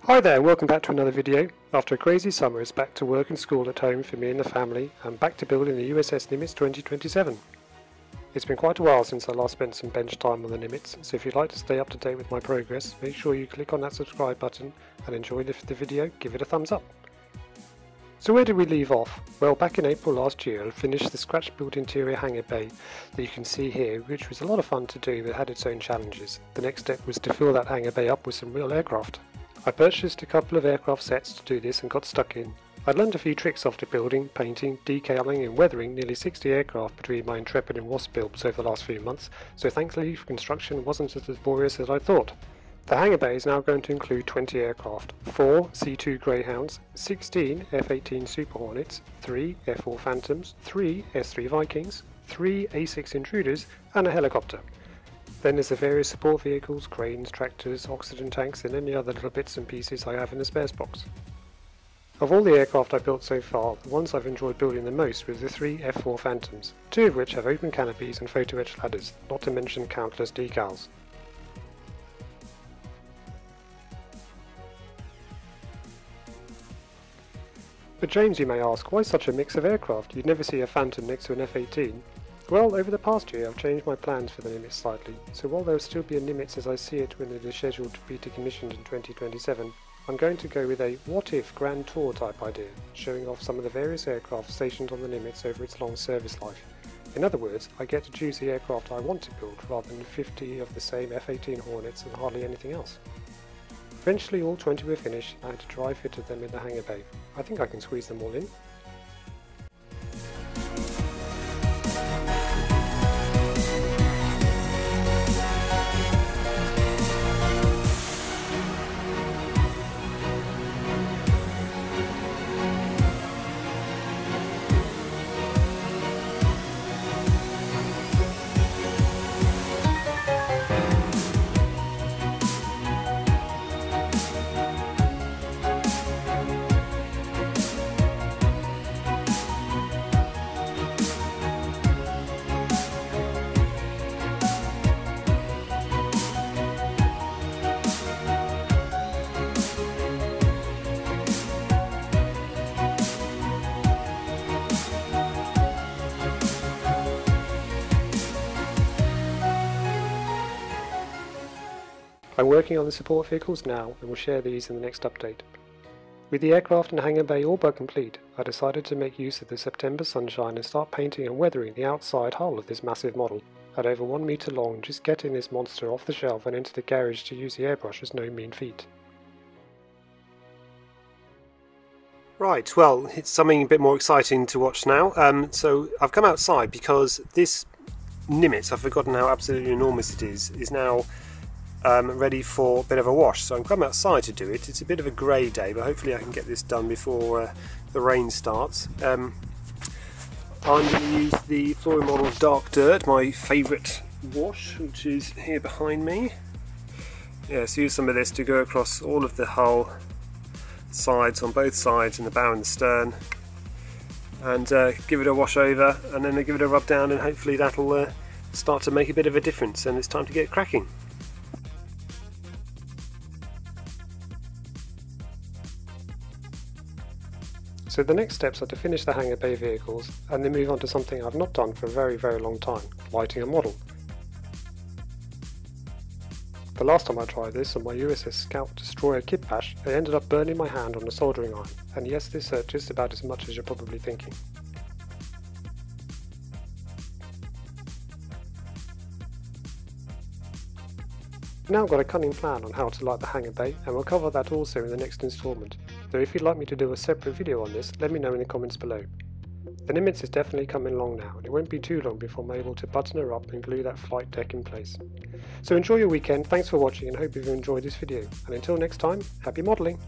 Hi there, welcome back to another video. After a crazy summer, it's back to work and school at home for me and the family, and back to building the USS Nimitz 2027. It's been quite a while since I last spent some bench time on the Nimitz, so if you'd like to stay up to date with my progress, make sure you click on that subscribe button and enjoy the video, give it a thumbs up. So where did we leave off? Well, back in April last year I finished the scratch-built interior hangar bay that you can see here, which was a lot of fun to do but had its own challenges. The next step was to fill that hangar bay up with some real aircraft. I purchased a couple of aircraft sets to do this and got stuck in. I'd learned a few tricks after building, painting, decaling and weathering nearly 60 aircraft between my Intrepid and Wasp builds over the last few months, so thankfully construction wasn't as laborious as I thought. The hangar bay is now going to include 20 aircraft, 4 C2 Greyhounds, 16 F-18 Super Hornets, 3 F-4 Phantoms, 3 S-3 Vikings, 3 A-6 Intruders and a helicopter. Then there's the various support vehicles, cranes, tractors, oxygen tanks and any other little bits and pieces I have in the spares box. Of all the aircraft I've built so far, the ones I've enjoyed building the most were the 3 F-4 Phantoms, 2 of which have open canopies and photo etch ladders, not to mention countless decals. But James, you may ask, why such a mix of aircraft? You'd never see a Phantom next to an F-18. Well, over the past year I've changed my plans for the Nimitz slightly, so while there will still be a Nimitz as I see it when it is scheduled to be decommissioned in 2027, I'm going to go with a what-if grand tour type idea, showing off some of the various aircraft stationed on the Nimitz over its long service life. In other words, I get to choose the aircraft I want to build rather than 50 of the same F-18 Hornets and hardly anything else. Eventually all 20 were finished and I had to dry fitted them in the hangar bay. I think I can squeeze them all in. I'm working on the support vehicles now and will share these in the next update. With the aircraft and hangar bay all but complete, I decided to make use of the September sunshine and start painting and weathering the outside hull of this massive model. At over 1 metre long, just getting this monster off the shelf and into the garage to use the airbrush was no mean feat. Right, well, it's something a bit more exciting to watch now. So I've come outside because this Nimitz, I've forgotten how absolutely enormous it is now ready for a bit of a wash. So I'm come outside to do it. It's a bit of a grey day, but hopefully I can get this done before the rain starts. I'm going to use the Flooring Models Dark Dirt, my favourite wash, which is here behind me. Yeah, so use some of this to go across all of the hull sides, on both sides, and the bow and the stern, and give it a wash over, and then give it a rub down, and hopefully that'll start to make a bit of a difference, and it's time to get cracking. So the next steps are to finish the hangar bay vehicles and then move on to something I've not done for a very long time, lighting a model. The last time I tried this on my USS Scout Destroyer kit bash, I ended up burning my hand on a soldering iron, and yes, this hurt just about as much as you're probably thinking. Now I've got a cunning plan on how to light the hangar bay, and we'll cover that also in the next instalment. Though if you'd like me to do a separate video on this, let me know in the comments below. The Nimitz is definitely coming along now, and it won't be too long before I'm able to button her up and glue that flight deck in place. So enjoy your weekend, thanks for watching and hope you've enjoyed this video, and until next time, happy modelling!